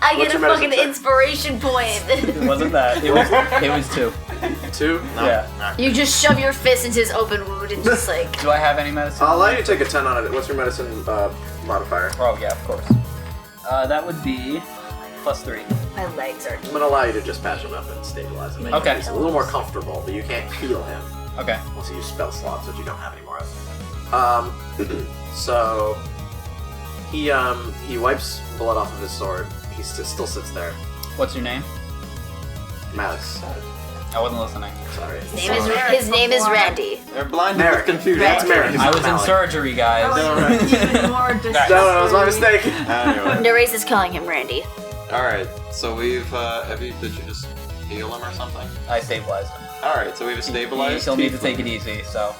I What's get a your fucking medicine inspiration point. It wasn't that. It was 2. 2? No. Yeah. You just shove your fist into his open wound and just like... Do I have any medicine? I'll allow you to take a 10 on it. What's your medicine modifier? Oh, yeah, of course. That would be +3. My legs are... I'm gonna allow you to just patch him up and stabilize him. Okay. He's a little more comfortable, but you can't heal him. Okay. Once you use spell slots, which you don't have any more of. So he wipes blood off of his sword. He still sits there. What's your name? Max. I wasn't listening. Sorry. His name is Randy. They're blinded Merrick. with confusion. That's Merrick. I was in surgery, guys. Even more No, it was my mistake. Anyway. Nerase is calling him Randy. Alright, so we've, did you just heal him or something? I stabilized him. Alright, so we have a stabilized He'll need to take it easy, so...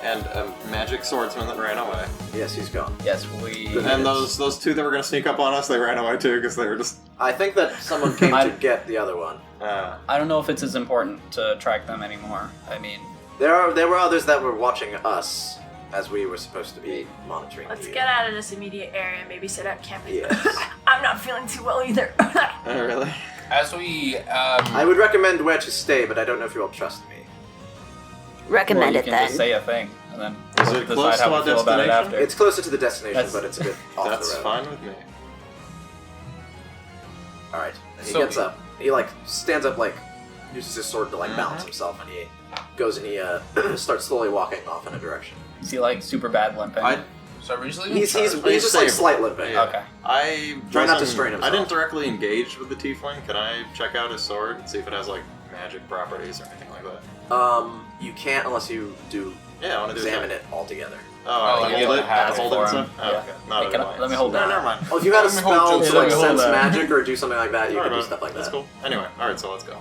And a magic swordsman that ran away. Yes, he's gone. Yes, we... And those two that were gonna sneak up on us, they ran away too, because they were just... I think that someone came to get the other one. I don't know if it's as important to track them anymore. I mean... There were others that were watching us as we were supposed to be monitoring Let's you. get out of this immediate area and maybe set up camp. Yes. I'm not feeling too well either. Oh, really? As we, I would recommend where to stay, but I don't know if you will trust me. Recommend you it can then. just say a thing, and then Is we'll it decide close how to we our feel about it destination? after. It's closer to the destination, That's- but it's a bit off That's the road. fine with me. Alright. And he So- gets up. He stands up, uses his sword to balance himself, and he goes and he starts slowly walking off in a direction. Is he super bad limping? so originally He's just stable. slight limping. Yeah. Okay. I Try not to wasn't- strain himself. I didn't directly engage with the tiefling. Can I check out his sword and see if it has magic properties or anything like that? You can't unless you do Yeah, I want to do examine that. it altogether. Oh, you hold gotta it. have it Hold for it. him. Oh, Yeah. okay. Not Hey, can I- annoying. let me hold No, that. never mind. Oh, if you had a Let me hold spell you- to let me hold sense that. magic or do something like that, you Alright, could do man. stuff like That's that. cool. Anyway, alright, so let's go.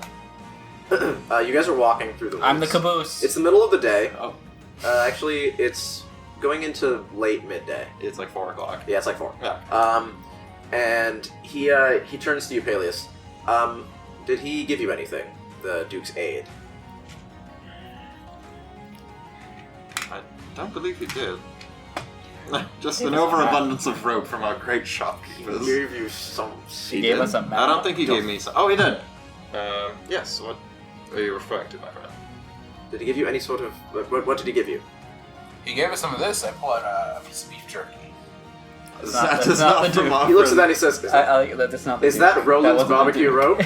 You guys are walking through the woods. I'm the caboose. It's the middle of the day. Oh, Actually, it's going into late midday. it's 4 o'clock. Yeah, it's 4. Yeah. And he turns to you, Peleus. Did he give you anything? The Duke's aide. I don't believe he did. Just an overabundance of rope from our great shopkeepers. Gave you some. He gave us a map. I don't think he gave me some. Oh, he did. Yes. What are you referring to, my friend? Did he give you any sort of? What did he give you? he gave us some of this. I pulled out a piece of beef jerky. That's That not is not the from dude. our He looks at friend. that and he says, That's not the "Is dude. that Roland's wasn't the barbecue dude. rope?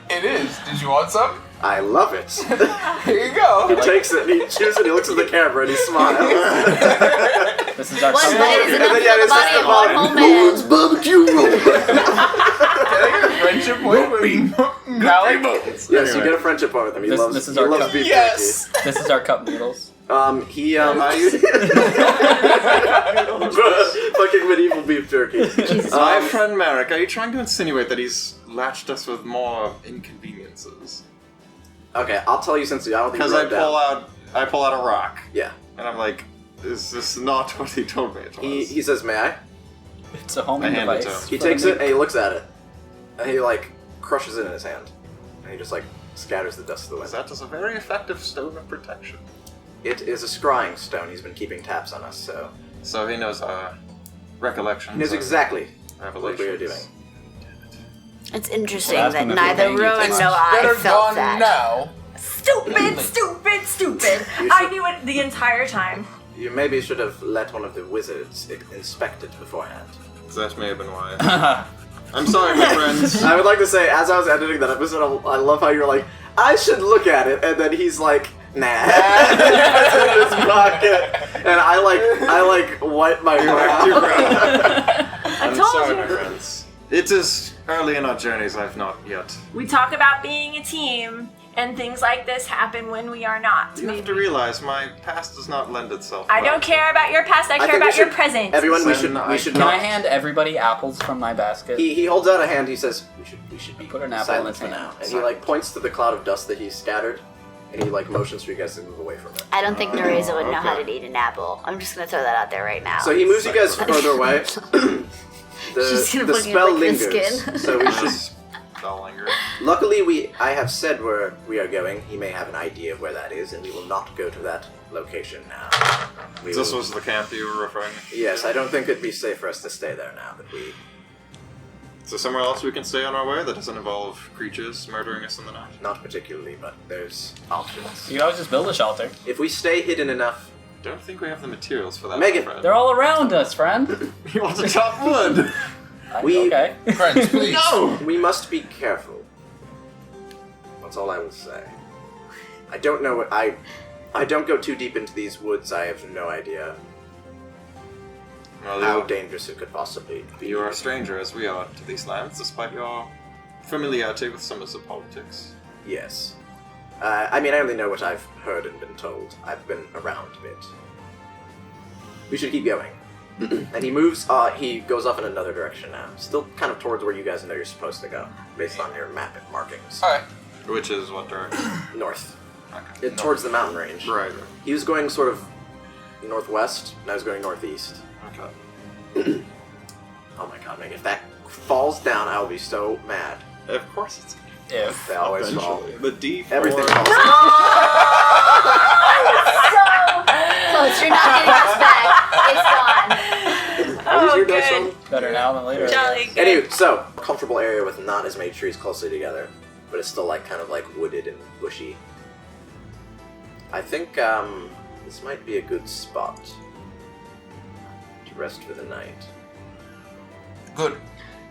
It is. Did you want some? I love it." Here you go. He takes it and he chews it. He looks at the camera and he smiles. This is our One summer- bite is And enough then, for yeah, the it's body just of one whole Roland's man. barbecue rope. Can I get a friendship point with Malik? Yes, you Anyway. get a friendship point with him. He This- loves this is he our loves cup. beef Yes. This is our cup noodles. jerky. He Fucking medieval beef jerky. Jesus. My friend Merrick, are you trying to insinuate that he's latched us with more inconveniences? Okay, I'll tell you since I don't think Because you I wrote it down. pull out a rock, Yeah. and I'm like, is this not what he told me it was? He says, "May I?" It's a homing I hand it device. to He for the takes it meat. and he looks at it, and he crushes it in his hand, and he just scatters the dust to the wind. That is a very effective stone of protection. It is a scrying stone. He's been keeping tabs on us, so So he knows our recollections. he knows of exactly what revelations. we are doing. It's interesting Well, that that's gonna be neither dangerous. Rowan It's nor I Better felt gone that. now. Stupid, stupid, stupid. You I should- knew it the entire time. You maybe should have let one of the wizards inspect it beforehand. That may have been why. I'm sorry, my friends. I would like to say, as I was editing that episode, I love how you're like, I should look at it, and then he's like, nah. And he puts it in his pocket, and I wipe my brow. Your brow. I I'm told sorry, you. my friends. It is early in our journeys. I've not yet. We talk about being a team, and things like this happen when we are not. You have to realize my past does not lend itself. I well. don't care about your past. I care think we about your should- present. Everyone, we Then should Can I not. hand everybody apples from my basket? He holds out a hand. He says, "We should be Put an apple in silent his for hand. now." And he points to the cloud of dust that he's scattered, and he motions for you guys to move away from it. I don't think Nereza would know how okay. to eat an apple. I'm just gonna throw that out there right now. So he moves you guys further away. She's gonna the fucking spell lick the lingers, skin. so we should Spell linger. Luckily, I have said where we are going. He may have an idea of where that is, and we will not go to that location now. This was the camp you were referring to? Yes, I don't think it'd be safe for us to stay there now that we... Is there somewhere else we can stay on our way that doesn't involve creatures murdering us in the night? Not particularly, but there's options. You can always just build a shelter. If we stay hidden enough... Don't think we have the materials for that, Megan. my friend. They're all around us, friend. You want to chop wood? We- Friends, please. No! We must be careful. That's all I will say. I don't know what I don't go too deep into these woods. I have no idea Well, how you, dangerous it could possibly be. you are a stranger, as we are, to these lands, despite your familiarity with some of the politics. Yes. I mean, I only know what I've heard and been told. I've been around a bit. We should keep going. And he moves, he goes off in another direction now. Still kind of towards where you guys know you're supposed to go, based on your map markings. Alright. Which is what direction? North. Okay. Towards the mountain range. Right. He was going sort of northwest, and I was going northeast. Okay. Oh my god, man, if that falls down, I'll be so mad. Of course it's If. They always fall. eventually. The D4. Everything falls. Close, you're not getting us back. It's gone. Are these Oh, your dice good. roll? Better now than later. Jolly good. Anyway, so, comfortable area with not as many trees closely together, but it's still like kind of like wooded and bushy. I think this might be a good spot to rest for the night. Good.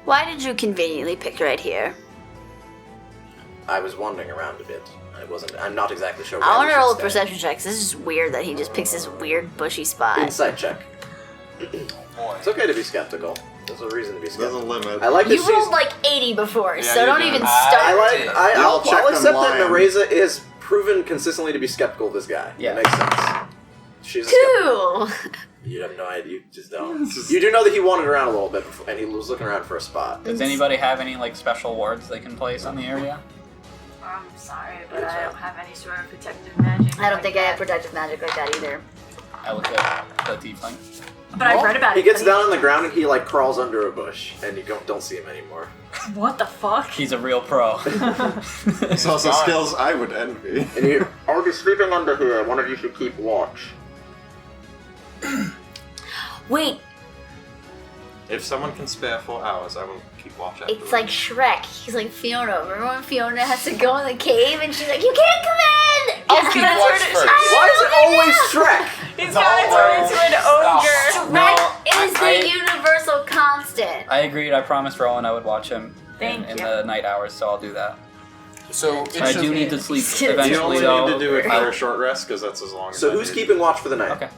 Why did you conveniently pick right here? I was wandering around a bit. I'm not exactly sure where I want we to roll a should stay. perception check. 'Cause this is just weird that he just picks this weird bushy spot. Insight check. Boy. It's okay to be skeptical. There's a reason to be There's a skeptical. limit. I like You that rolled she's... like 80 before, Yeah, so you don't did. even I start. I'll check them accept that lying. Nereza is proven consistently to be skeptical of this guy. Yeah. That makes sense. She's a skeptical. 2! You have no idea. You just don't. You do know that he wandered around a little bit before, and he was looking around for a spot. Does anybody have any like special wards they can place on the area? I'm sorry, but I don't have any sort of protective magic. I don't like think I have that. protective magic like that either. I look at the tiefling. But I've read about He it. gets but down on the ground and he like crawls under a bush, and you don't see him anymore. What the fuck? He's a real pro. It's also skills I would envy. And you, I'll be sleeping under here. One of you should keep watch. Wait, If someone can spare 4 hours, I will keep watch after it's like Shrek. He's like Fiona. Remember when Fiona has to go in the cave and she's like, "You can't come in!" He's keep gonna watch turn first. Why is it always Shrek? He's gonna turn into an ogre. Shrek is the I- universal constant. I agreed. I promised Rowan I would watch him Thank in you. the night hours, so I'll do that. So it I should do be need to sleep You You eventually, only though. need to do it for a short rest, because that's as long as So I who's need. keeping watch for the night? Okay.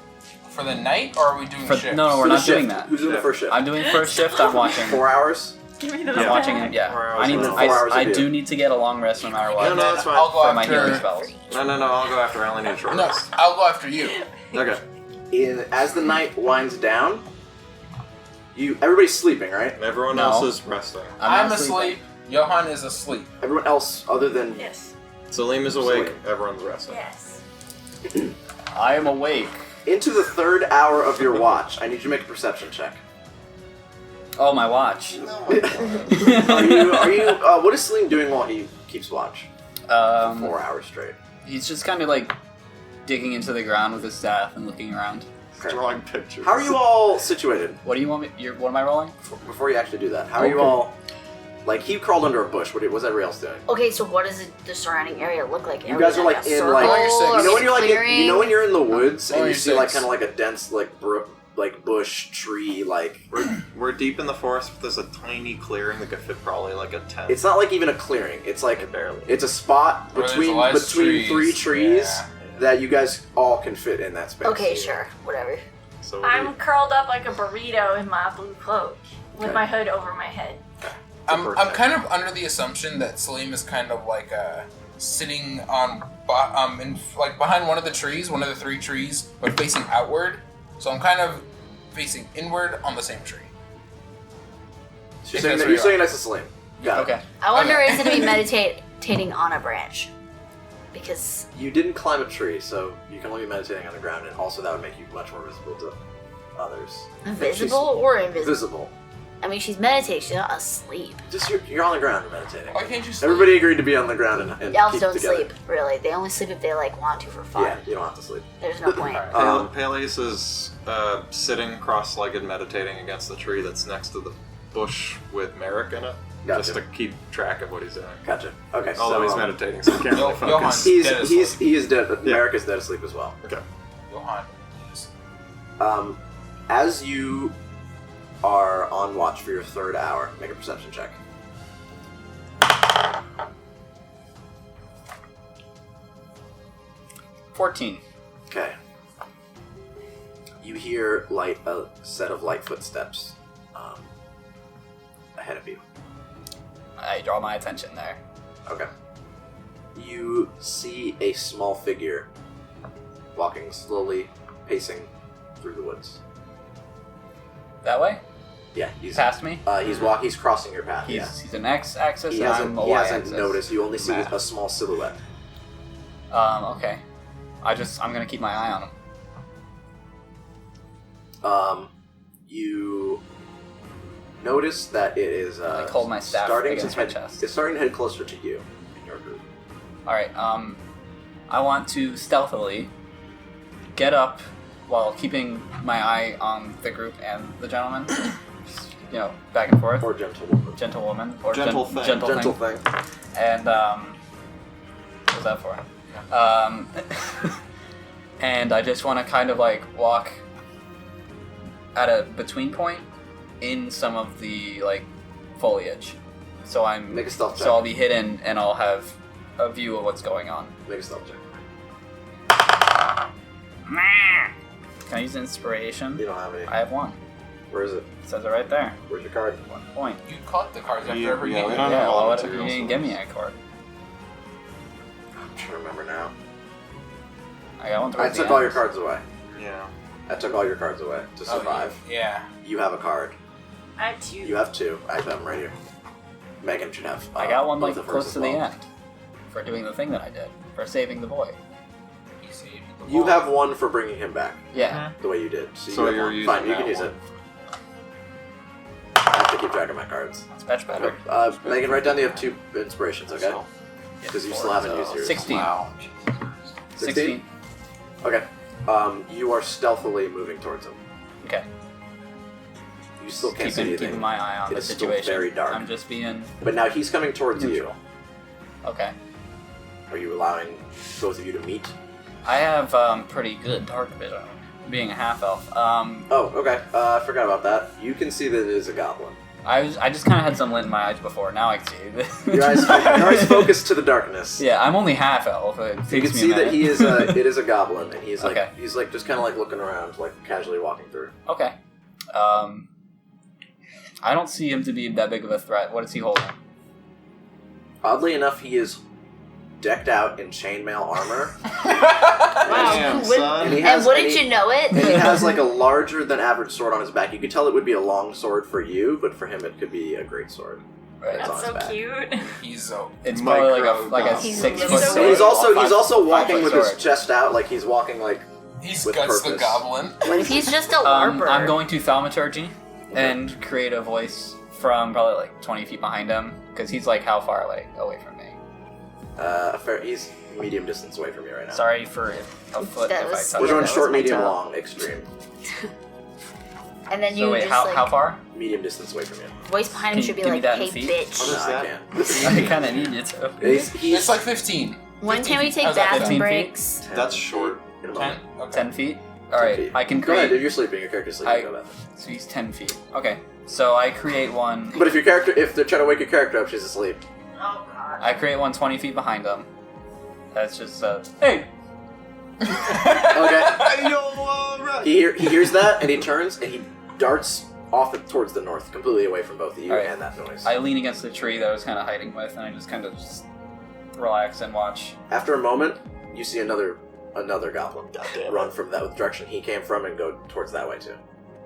for the night, or are we doing For, shifts? no, we're For the not doing shift. that. Who's doing the first shift? I'm doing first shift. I'm watching. 4 hours? Give me those I'm Yeah. watching back. it. Yeah. 4 hours I need. and To, then 4 hours I of do you. need to get a long rest no matter what. No, that's fine. I'll go For my after. healing spells. No, I'll go after. I only need a short No, rest. I'll go after you. Okay. As the night winds down, everybody's sleeping, right? Everyone No. else is resting. I'm not sleeping. asleep. Johan is asleep. Everyone else, other than Yes. Salim is awake. Salim. Everyone's resting. Yes. I am awake. into the 3rd hour of your watch, I need you to make a perception check. Oh, my watch. What is Salim doing while he keeps watch? 4 hours straight. He's just kind of like digging into the ground with his staff and looking around. Okay. Drawing pictures. How are you all situated? What do you want me? What am I rolling? Before you actually do that, how are you Okay. all? Like, he crawled under a bush. What's everybody else doing? Okay, so what does the surrounding area look like? You guys are like in like Circle, you know when you're like you know when you're in the woods and Or you see like 6. kind of like a dense like bush tree like We're deep in the forest, but there's a tiny clearing that could fit probably like a tent. it's not like even a clearing. It's like barely. it's a spot Where there's between a lot of between 3 trees Yeah. that you guys all can fit in that space. Okay, sure, whatever. So I'm curled up like a burrito in my blue cloak with Okay. my hood over my head. I'm perfect. kind of under the assumption that Salim is kind of like sitting on behind one of the trees, one of the 3 trees, but facing outward. So I'm kind of facing inward on the same tree. So If you're that's where you're you sitting are. next to Salim. Got it. Okay. I want Okay. Nereza to be meditating on a branch. Because You didn't climb a tree, so you can only be meditating on the ground, and also that would make you much more visible to others. visible or invisible? Visible. I mean, she's meditating. She's not asleep. Just you're on the ground meditating. Why can't you sleep? Everybody agreed to be on the ground and Elves keep don't together. sleep, really. They only sleep if they like want to for fun. Yeah, you don't have to sleep. There's no point. Peleus is sitting cross-legged meditating against the tree that's next to the bush with Merrick in it. Gotcha. Just to keep track of what he's doing. Gotcha. Okay, Although he's so meditating, so he can't really Johan. focus. Dead asleep. he is dead, but Yeah. Merrick is dead asleep as well. Okay. Johan. As you are on watch for your third hour, make a perception check. $14. Okay. You hear a set of light footsteps ahead of you. I draw my attention there. Okay. You see a small figure walking slowly, pacing through the woods. That way? Yeah, he's Past me? He's crossing your path. He's an X-axis He and hasn't, I'm a he hasn't Y-axis. noticed. You only see Math. a small silhouette. Okay. I'm gonna keep my eye on him. You notice that it is Like, hold my staff against my chest. It's starting to head closer to you in your group. Alright, I want to stealthily get up while keeping my eye on the group and the gentleman. Just, back and forth. Or gentlewoman. Gentlewoman. Or Gentle thing. Gentle thing. And, what was that for? And I just want to kind of like walk at a between point in some of the like foliage. So Make a stealth check. So I'll be hidden and I'll have a view of what's going on. Make a stealth check. Can I use inspiration? You don't have any. I have one. Where is it? It says it right there. Where's your card? 1 point. You caught the cards after Yeah, every yeah, game. we don't Yeah, have all well, the what if you materials, didn't so- give me a card? I'm trying to remember now. I got one I towards took the all end. your cards away. Yeah. I took all your cards away to Oh, survive. yeah. You have a card. I have two. You have two. I have them right here. Megan should have. I got one like both of hers close as to the well. end for doing the thing that I did for saving the boy. You see, You have one for bringing him back Yeah. the way you did. So, So you have you're one. using Fine, you that can use one. it. I have to keep track of my cards. It's much better. Megan, write down you have 2 inspirations, okay? So- Because you still haven't used yours. 16. Wow. 16. Okay. You are stealthily moving towards him. Okay. You still can't see anything. Keeping my eye on It the is still situation. very dark. I'm just being But now he's coming towards neutral. Okay. you. Are you allowing both of you to meet? I have pretty good dark vision, being a half elf. Oh, okay. I forgot about that. You can see that it is a goblin. I just kind of had some lint in my eyes before. Now I can see. Your eyes focus to the darkness. Yeah, I'm only half elf. It You takes can me see a that minute. he is a. It is a goblin, and he's like Okay. he's like just kind of like looking around, like casually walking through. Okay. I don't see him to be that big of a threat. What is he holding? Oddly enough, he is decked out in chainmail armor, Damn, Would- son. and he And has wouldn't and he- you know it? and he has like a larger than average sword on his back. You could tell it would be a long sword for you, but for him it could be a great sword. Right. It's on That's his so back. cute. He's It's probably Micro like a goblin. 6 He's foot so sword. And he's also Five- he's also 5 walking foot with sword. his chest out, like he's walking like. He's With Guts the purpose. Goblin. What if he's just a larper? I'm going to thaumaturgy and create a voice from probably like 20 feet behind him because he's like how far away from me. He's medium distance away from you right now. Sorry for a foot That if was- I We're touch doing it. short, my medium, toe. long, extreme. And then you So wait, just how, like how far? Medium distance away from you. voice behind him Can should be you give me like, that in "Hey, feet? bitch." What is No, that? I can't. I kind of need you to. He's It's like 15. When 15 can we feet. take How's that, 15 bathroom feet? breaks? That's short. In a 10? moment. Okay. 10 feet? 10 Alright, feet. I can Go ahead, create. if you're sleeping, your character's sleeping. I- Go back. So he's 10 feet. Okay, so I create one. But if they're trying to wake your character up, she's asleep. Oh god. I create one 20 feet behind him. That's just, hey! Okay. Yo, alright. He hears that, and he turns, and he darts off towards the north, completely away from both of you Alright. and that noise. I lean against the tree that I was kind of hiding with, and I just kind of just relax and watch. After a moment, you see another goblin Goddamn. run from that direction he came from and go towards that way too.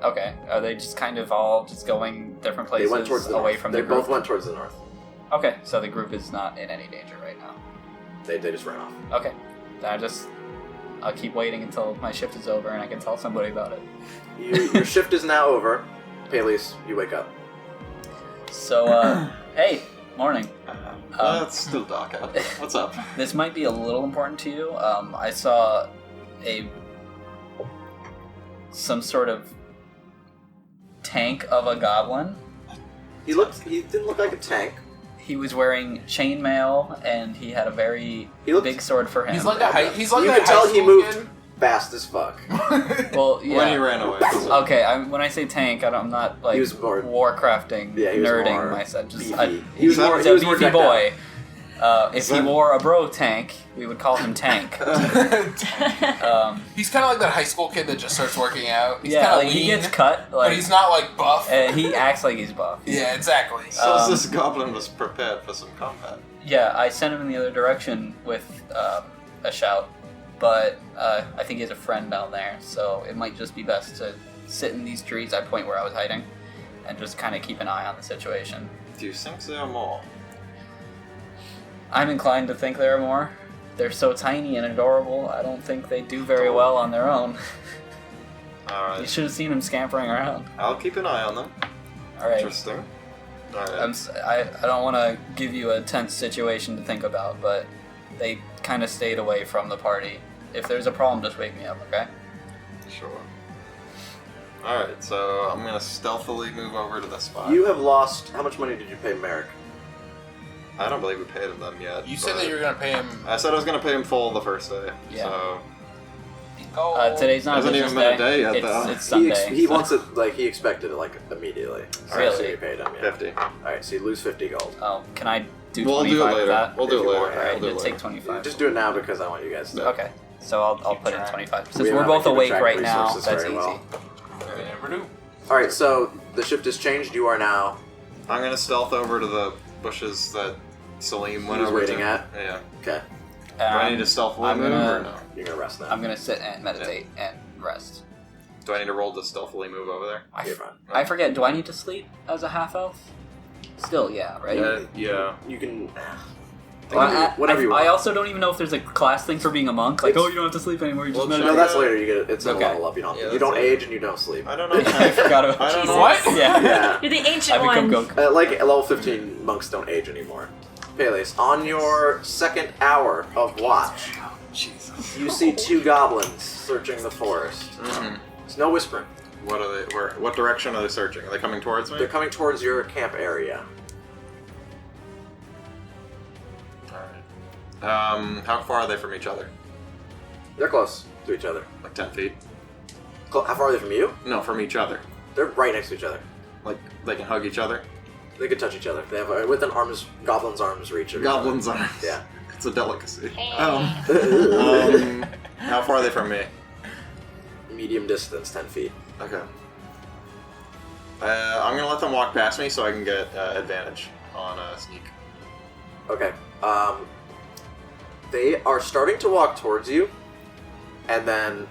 Okay, are they just kind of all just going different places They went towards the away north. from They the group? both went towards the north. Okay, so the group is not in any danger right now. They just ran off. Okay, then I'll keep waiting until my shift is over and I can tell somebody about it. Your shift is now over. Peleus, you wake up. So, hey, morning. It's still dark out. What's up? This might be a little important to you. I saw some sort of tank of a goblin. He didn't look like a tank. He was wearing chainmail, and he had a very He looked- big sword for him. He's like a You that could tell high he school moved kid. fast as fuck. Well, yeah. When he ran away. So. Okay, when I say tank, I'm not like He was more- Warcrafting, Yeah, he was nerding more myself. beefy. He was a beefy decked boy. If he that- wore a bro tank, we would call him Tank. He's kind of like that high school kid that just starts working out. He's Yeah, kind of like lean, he gets cut, but like he's not like buff. he acts like he's buff. Yeah, exactly. So this goblin was prepared for some combat. Yeah, I sent him in the other direction with a shout, but I think he has a friend down there, so it might just be best to sit in these trees. I point where I was hiding, and just kind of keep an eye on the situation. Do you think there are more? I'm inclined to think there are more. They're so tiny and adorable. I don't think they do very well on their own. You Alright. should have seen them scampering around. I'll keep an eye on them. All right. Interesting. Alright. I don't want to give you a tense situation to think about, but they kind of stayed away from the party. If there's a problem, just wake me up, okay? Sure. Alright, so I'm gonna stealthily move over to this spot. You have lost. How much money did you pay Merrick? I don't believe we paid them yet. You said but that you were gonna pay him. I said I was gonna pay him full the first day. Yeah. So Today's not Hasn't business even been a day yet, it's, though. It's Sunday. He so- wants it like he expected it like immediately. Really? So you paid him. Yeah. 50. All right, so you lose 50 gold. Oh, can I do We'll 25 do it for later. that? We'll do If it you later. want, All right, We'll do let's it take later. 25. Just do it now because I want you guys to. Okay, so I'll put in trying. 25. Since We we're know both how to keep awake track of right now, resources that's very easy. well. You never do. All right, so the shift has changed. You are now. I'm gonna stealth over to the bushes that Salim went He was over waiting to. at? Yeah. Okay, Do I need to stealthily I'm move gonna- or no? you're gonna rest now. I'm gonna sit and meditate and rest. Do I need to roll to stealthily move over there? You're fine. I forget, do I need to sleep as a half elf? Still, yeah, right? Yeah. You can. Well, whatever you want. I also don't even know if there's a class thing for being a monk. Like, It's- oh, you don't have to sleep anymore. You just Well, meditate. No, that's later. You get it. It's a Okay. level up. You don't. Yeah, you that's don't later. age and you don't sleep. I don't know. I forgot about I don't know. What? Yeah. Yeah. You're the I ancient become one. Goku. Like level 15 monks don't age anymore. Peleus, on your second hour of watch, Jesus. you see two goblins searching the forest. Mhm. There's no whispering. What are they? What direction are they searching? Are they coming towards me? They're coming towards your camp area. Alright. How far are they from each other? They're close to each other. Like 10 feet? How far are they from you? No, from each other. They're right next to each other. Like they can hug each other. They could touch each other. They have within goblins' arms reach. of each Goblins other. arms. Yeah. It's a delicacy. Um, How far are they from me? medium distance, 10 feet. Okay. I'm gonna let them walk past me so I can get advantage on sneak. Okay. They are starting to walk towards you, and then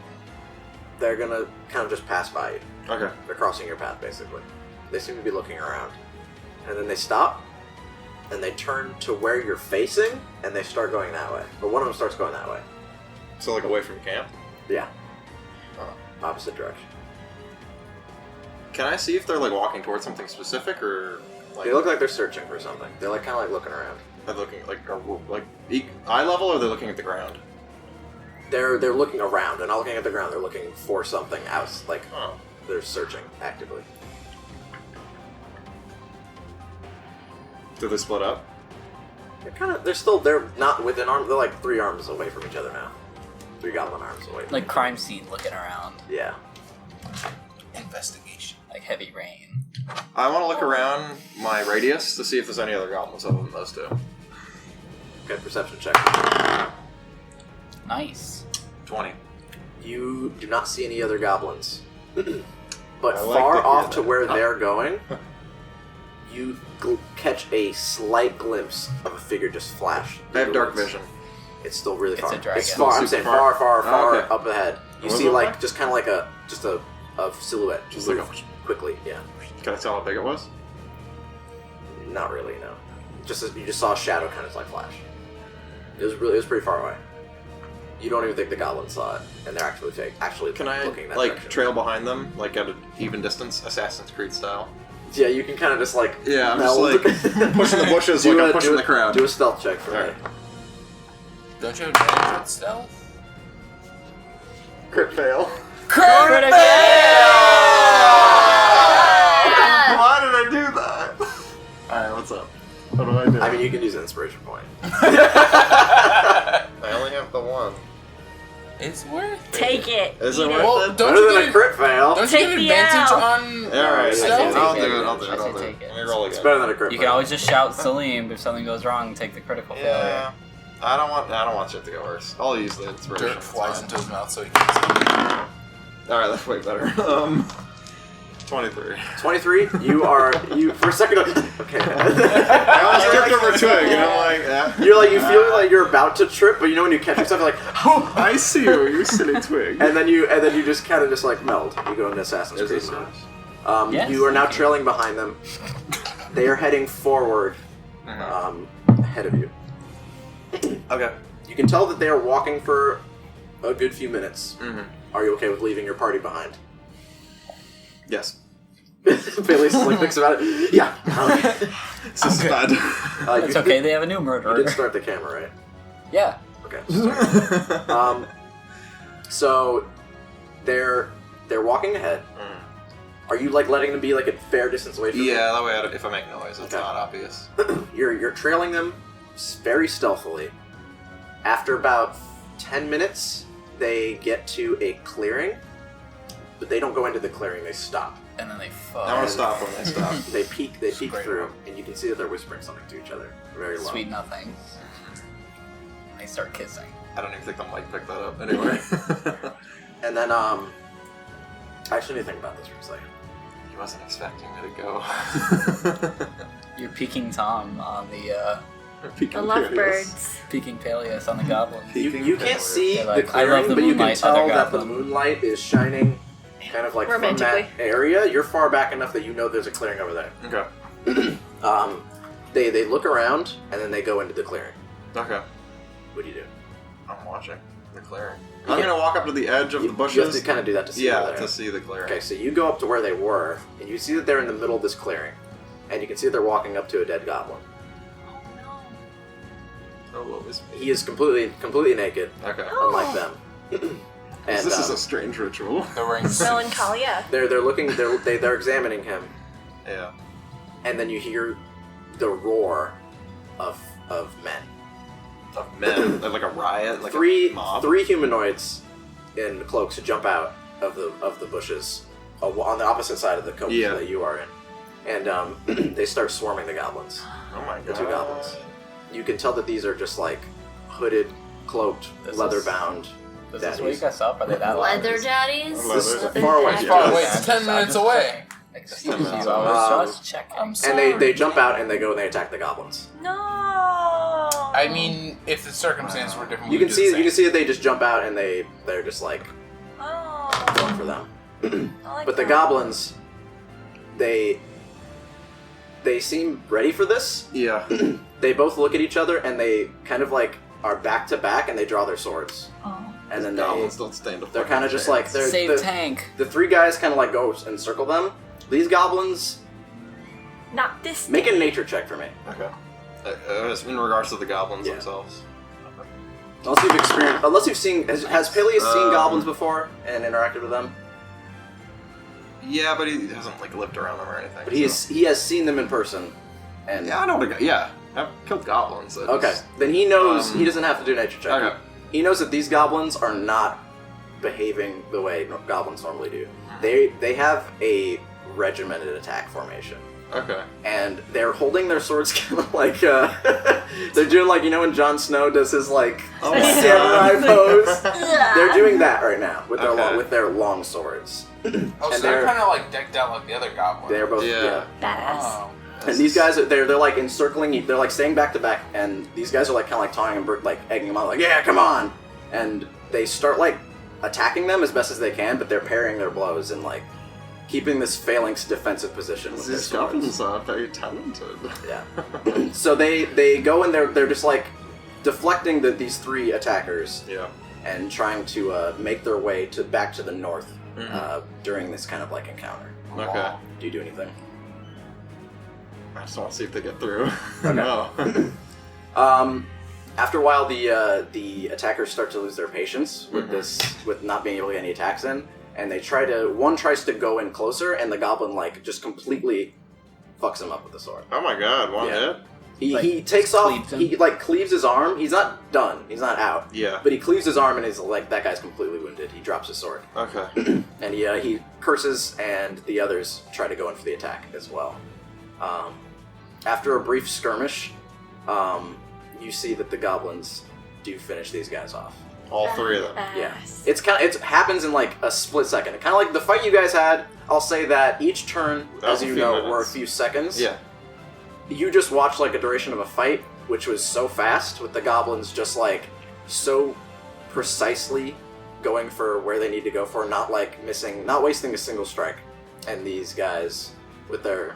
they're gonna kind of just pass by you. Okay. They're crossing your path, basically. They seem to be looking around. And then they stop, and they turn to where you're facing, and they start going that way. But one of them starts going that way. So like away from camp. Yeah. Opposite direction. Can I see if they're like walking towards something specific or like They look like they're searching for something. They're like kind of like looking around. they're looking like eye level or they're looking at the ground? They're looking around. They're not looking at the ground. They're looking for something else. Like Oh. they're searching actively. Do they split up? They're not within arm. They're like 3 arms away from each other now. 3 goblin arms away. Like crime scene looking around. Yeah. Investigation. Like heavy rain. I want to look around my radius to see if there's any other goblins other than those two. Okay, perception check. Nice. 20. You do not see any other goblins. But I like far to hear off to that. where they're going, you catch a slight glimpse of a figure just flash. I have through dark the woods. vision. It's still really It's far. a dragon. It's far. I'm Super saying far. far Okay. up ahead. You Was see it like far? just kind of like a silhouette. Just like a- quickly. Yeah. Can I tell how big it was? Not really. No. You just saw a shadow kind of like flash. It was pretty far away. You don't even think the goblins saw it, and they're actually Can I looking that like direction. trail behind them, like at an even distance, Assassin's Creed style? Yeah, you can kind of just like Yeah, I'm meld. just like pushing the bushes like I'm pushing the crowd. Do a stealth check for me. Alright. Don't you have advantage with stealth? Crit fail. Crit Why did I do that? Alright, what's up? What do I do? I mean, you can use an inspiration point. I only have the one. It's worth it. Take it. Is it Eat worth Well, it? don't Better you than get a crit fail. Don't you Take get the advantage L. on Alright, stealth? I'll take do it. it. I'll do it. I I'll say do it. take it. Let me roll It's again. better than a crit You fail. can always just shout Salim if something goes wrong. Take the critical failure. Yeah. I don't want shit to go worse. I'll use the inspiration. Dirt it's flies fine. into his mouth, so he can't see. Alright, that's way better. 23. 23. You for a second. Okay. I almost tripped over a twig, and I'm like, yeah. You're like you feel like you're about to trip, but you know when you catch yourself, you're like, oh, I see you, you silly twig. and then you just kind of just like meld. You go into Assassin's Is Creed this mode. nice? Yes, You are now thank you. trailing behind them. They are heading forward, ahead of you. Okay. You can tell that they are walking for a good few minutes. Mm-hmm. Are you okay with leaving your party behind? Yes. Bailey's like thinks about it. Yeah. This is bad. It's okay. They have a new You murderer. did start the camera, right? Yeah. Okay. So they're walking ahead. Are you like letting them be like a fair distance away from you? Yeah, that way if I make noise, it's Okay. not obvious. You're trailing them very stealthily. After about 10 minutes, they get to a clearing, but they don't go into the clearing. They stop. And then they I fuck. want to stop when they stop. They peek. They peek Great. through, and you can see that they're whispering something to each other, very low. Sweet nothings. And they start kissing. I don't even think the mic picked that up. Anyway. And then I actually need to think about this for a second. He wasn't expecting me to go. You're peeking Tom on the The lovebirds. peeking Peleus on the goblins. You can't see They're the like, I love clearing, the but you can moonlight, tell other that the goblin. moonlight is shining kind of like from that Romantically. area. You're far back enough that you know there's a clearing over there. Okay. They look around, and then they go into the clearing. Okay. What do you do? I'm watching the clearing. I'm gonna walk up to the edge of the bushes. You have to kind of do that to see yeah, where they're to see the clearing. Okay, so you go up to where they were, and you see that they're in the middle of this clearing. And you can see that they're walking up to a dead goblin. Oh, what was me? He is completely naked, Okay. unlike them. And This is a strange ritual. The rings. Melancholia. they're looking, they're examining him, Yeah. and then you hear the roar of men. Of men, like a riot, like Three a mob. humanoids in cloaks jump out of the bushes on the opposite side of the copse Yeah. that you are in, and they start swarming the goblins. Oh my The god. two goblins. You can tell that these are just like hooded, cloaked, This is- leather-bound Does this daddies. wake us up? Are they that loud? Leather daddies? This is Leather far away. daddies. Far away. Yes. It's 10 minutes away. Excuse 10 you, minutes I away. was just checking. I'm And sorry. they jump out and they go and they attack the goblins. No. I mean, if the circumstances were different, You we can would see do the you can same. see that they just jump out and they're just like Oh. going for them. I like But the that. goblins, they seem ready for this. Yeah. They both look at each other and they kind of like are back to back and they draw their swords. Oh. And then Goblins don't stand up. they're kind of just like they're Save the, tank. the three guys kind of like go and circle them. These goblins, Not this. make a day. nature check for me. Okay. It's in regards to the goblins Yeah. themselves. Unless you've seen, has Peleus seen Um, goblins before and interacted with them? Yeah, but he hasn't like lived around them or anything. But he so- has seen them in person. And Yeah, I know the guy. Yeah, I've killed goblins. I okay, just- then he knows Um, he doesn't have to do a nature check. Okay. He knows that these goblins are not behaving the way goblins normally do. They have a regimented attack formation. Okay. And they're holding their swords kind of like they're doing like, you know, when Jon Snow does his like Oh my samurai God. pose. Ugh. They're doing that right now with their Okay. with their long swords. Oh, and so they're kind of like decked out like the other goblin. They're both Yeah. Badass. Oh. And these guys are they're like encircling you. They're like staying back to back, and these guys are like kind of like taunting and like egging them on, like yeah, come on. And they start like attacking them as best as they can, but they're parrying their blows and like keeping this phalanx defensive position with their These swords. goblins are very talented. Yeah. So they go and they're just like deflecting these three attackers Yeah. and trying to make their way back to the north Mhm. during this kind of like encounter. Okay. Do you do anything? I just want to see if they get through. Okay. No. After a while, the attackers start to lose their patience with with not being able to get any attacks in, and they one tries to go in closer, and the goblin just completely fucks him up with the sword. Oh my god, one hit? He takes off. cleaves him. He cleaves his arm. He's not done. He's not out. Yeah. But he cleaves his arm, and he's that guy's completely wounded. He drops his sword, Okay. and he curses, and the others try to go in for the attack as well. After a brief skirmish, you see that the goblins do finish these guys off. All three of them. Yeah, it happens in a split second. Kind of like the fight you guys had. I'll say that each turn, That was as a you few know, minutes. were a few seconds. Yeah. You just watched a duration of a fight, which was so fast, with the goblins just so precisely going for where they need to go for, not not wasting a single strike. And these guys, with their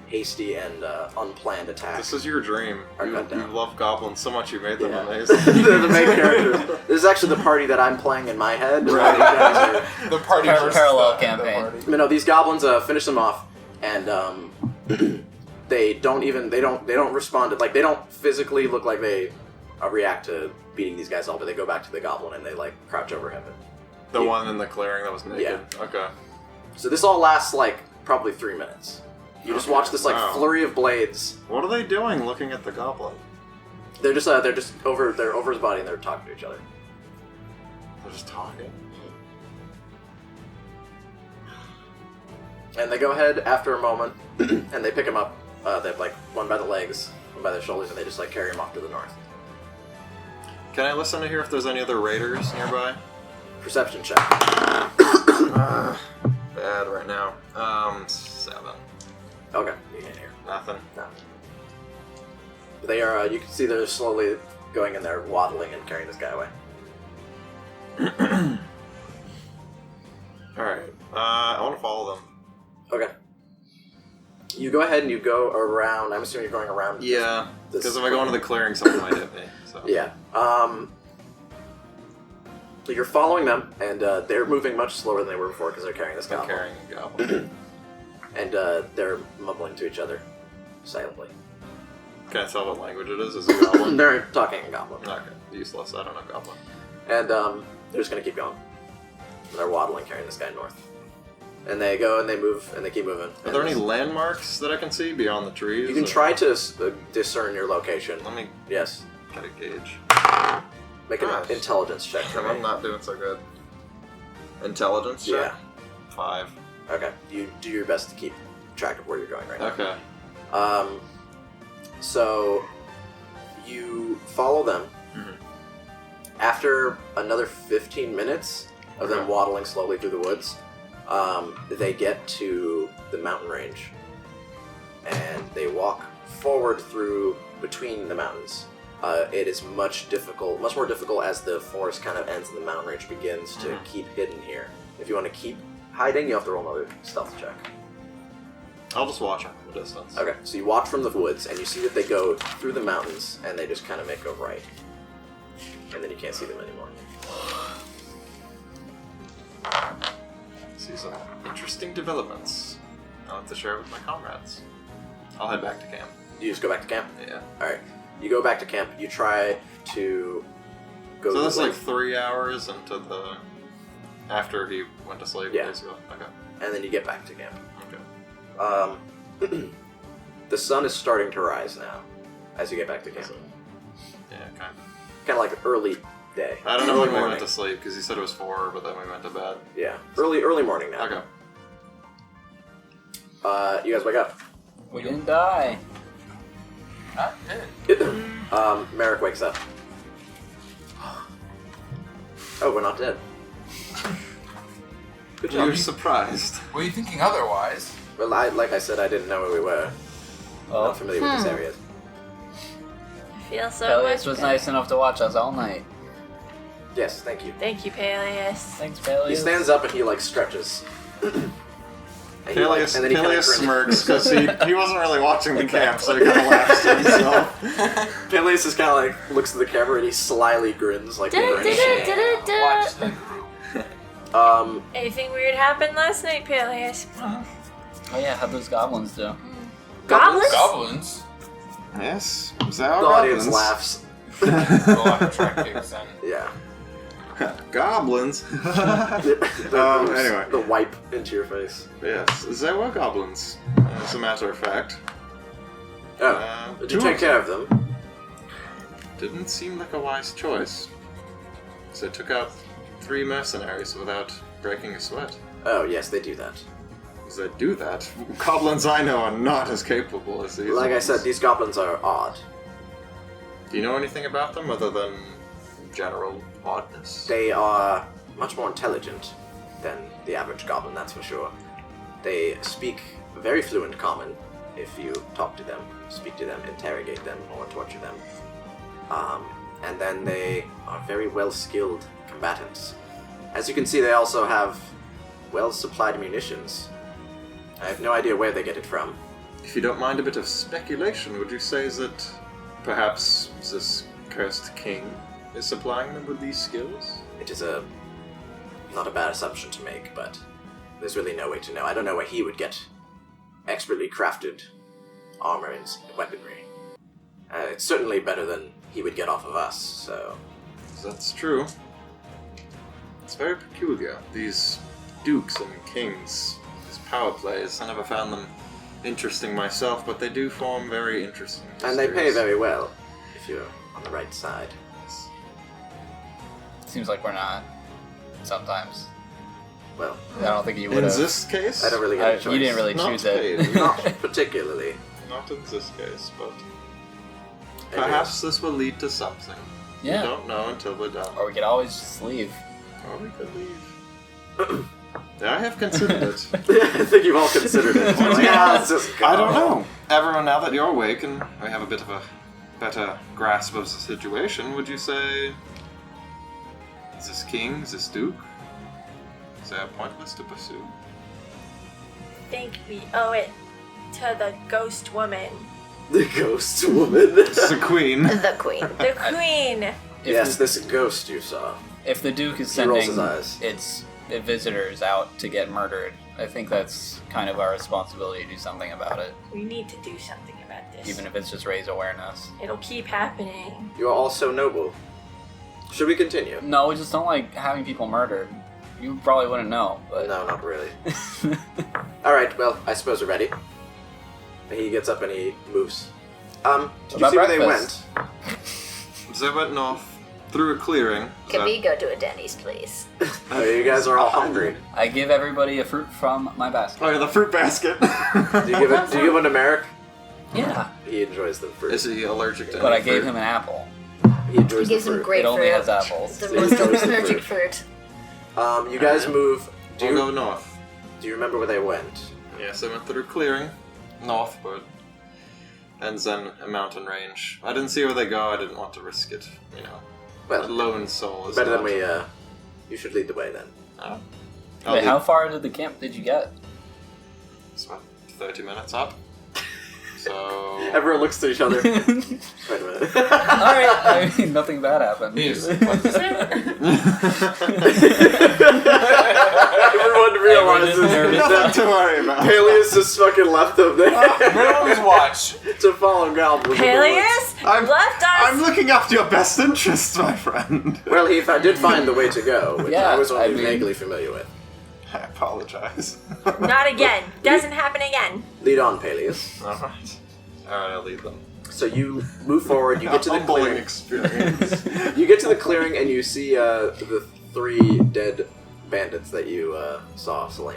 hasty and unplanned attacks, This is your dream. Are You, cut down. you love goblins so much you made them Yeah. amazing. the main characters. This is actually the party that I'm playing in my head. Right. You guys The party versus Parallel the campaign. party. no, these goblins finish them off, and they don't respond to they don't physically look like they react to beating these guys all, but they go back to the goblin and they crouch over him. The one in the clearing that was naked? Yeah. Okay. So this all lasts probably 3 minutes. You just Okay, watch this wow. flurry of blades. What are they doing looking at the goblin? They're just over his body and they're talking to each other. They're just talking. And they go ahead after a moment and they pick him up. They have one by the legs, one by their shoulders, and they just carry him off to the north. Can I listen to hear if there's any other raiders nearby? Perception check. Bad right now. 7. Okay, you can't hear. Nothing. No. They are. You can see they're slowly going in there, waddling and carrying this guy away. Alright. I want to follow them. Okay. You go ahead and you go around. I'm assuming you're going around. Yeah. this- Because if I go into the clearing, someone might hit me. So. Yeah. So you're following them, and they're moving much slower than they were before because they're carrying this I'm goblin. carrying a goblin. And they're mumbling to each other silently. Can I tell what language it is? Is it goblin? They're talking in goblin. Okay. Useless. I don't know goblin. And they're just gonna keep going. And they're waddling, carrying this guy north. And they go and they move and they keep moving. Are there any landmarks that I can see beyond the trees? You can or- try to discern your location. Let me Yes. get a gauge. Make an Gosh. intelligence check for I'm me. not doing so good. Intelligence check? Yeah. 5. Okay. You do your best to keep track of where you're going right now. Okay. So you follow them. Mhm. After another 15 minutes of them Okay. waddling slowly through the woods, they get to the mountain range, and they walk forward through between the mountains. It is much more difficult as the forest kind of ends and the mountain range begins to Mhm. keep hidden here. If you want to keep hiding, you have to roll another stealth check. I'll just watch them from a distance. Okay, so you walk from the woods, and you see that they go through the mountains, and they just kind of make a right. And then you can't see them anymore. See some interesting developments. I'll have to share with my comrades. I'll head back to camp. You just go back to camp? Yeah. Alright. You go back to camp, you try to go So to that's the like lake, 3 hours into the... After he went to sleep, Yeah. basically. Okay. and then you get back to camp. Okay. The sun is starting to rise now as you get back to camp. Yeah, kind of. Kind of like early day. I don't know when we morning. went to sleep, because he said it was 4, but then we went to bed. Yeah, early morning now. Okay. You guys wake up. We didn't die. Not good. Merrick wakes up. Oh, we're not dead. Good job. You're surprised. Were you thinking otherwise? Well, like I said, I didn't know where we were. I'm Oh, not familiar with this area. I feel so Peleus much was better. nice enough to watch us all night. Yes, thank you. Thank you, Peleus. Thanks, He Peleus. stands up and he stretches. And he, Peleus, and then he kinda Peleus grins. smirks because he wasn't really watching the camp, so he kind of laughs to himself. Peleus is kind of looks to the camera and he slyly grins like a grin. Watch the Anything weird happened last night, Peleus? Oh yeah, how'd those goblins do? Goblins? Goblins? Yes, they are The audience goblins. laughs. We'll have to try kicks then. Yeah. Goblins. Anyway. The wipe into your face. Yes, they were goblins, as a matter of fact. Oh, did you two take of care of them? Didn't seem like a wise choice. So they took out 3 mercenaries without breaking a sweat. Oh, yes, they do that. As they do that, goblins I know are not as capable as these Like I ones. said, these goblins are odd. Do you know anything about them other than general oddness? They are much more intelligent than the average goblin, that's for sure. They speak very fluent common if you talk to them, speak to them, interrogate them, or torture them. And then they are very well-skilled combatants. As you can see, they also have well-supplied munitions. I have no idea where they get it from. If you don't mind a bit of speculation, would you say that perhaps this cursed king is supplying them with these skills? It is not a bad assumption to make, but there's really no way to know. I don't know where he would get expertly crafted armor and weaponry. It's certainly better than he would get off of us, so... That's true. It's very peculiar. These dukes and kings, these power plays, I never found them interesting myself, but they do form very interesting And they pay histories. very well, if you're on the right side. Seems like we're not. Sometimes. Well, I don't think you In would have. this case? I don't really get a choice. You didn't really Not choose it. paid. Not particularly. Not in this case, but It perhaps this will lead to something. Yeah. We don't know until we're done. Or we could always just leave. Or we could leave. I have considered it. I think you've all considered it. Like, let's just go. I don't know. Everyone, now that you're awake and we have a bit of a better grasp of the situation, would you say... Is this king? Is this duke? Is that pointless to pursue? I think we owe it to the ghost woman. The ghost woman. It's the queen. The queen. The queen! If Yes, the, this ghost you saw. if the Duke is He rolls sending his eyes. its visitors out to get murdered, I think that's kind of our responsibility to do something about it. We need to do something about this. Even if it's just raise awareness. It'll keep happening. You are all so noble. Should we continue? No, we just don't like having people murdered. You probably wouldn't know, but No, not really. Alright, well, I suppose we're ready. He gets up and he moves. Did you about see where they breakfast? went? They went off through a clearing. Is Can that- we go to a Denny's, please? Oh, you guys are all hungry. I give everybody a fruit from my basket. Oh yeah, the fruit basket. Do you give one to Merrick? Yeah, He enjoys the fruit. Is he allergic to but any I gave fruit? him an apple. He enjoys He gives the him fruit. grapefruit. It only has apples. The He most enjoys the allergic fruit. fruit. You guys move. Do We'll go you, north. do you remember where they went? Yes, I went through a clearing, northward, and then a mountain range. I didn't see where they go. I didn't want to risk it. You know, a Well, lone soul is better not... than we, you should lead the way then. Oh. Wait, how far did the camp did you get? It's about 30 minutes up. So... Everyone looks to each other. Wait a minute. Alright, I mean, nothing bad happened. Yes. What's this? Everyone realizes nervous. Nothing to worry about. Peleus just fucking left them there Everyone's watch. to follow Goblin. Peleus left us! I'm looking after your best interests, my friend. Well, he did find the way to go, which Yeah, I was only I mean- vaguely familiar with. I apologize. Not again. Doesn't happen again. Lead on, Peleus. Alright. Alright, I'll lead them. So you move forward, you get to the Humbling clearing. experience. You get to the clearing and you see the 3 dead bandits that you saw slain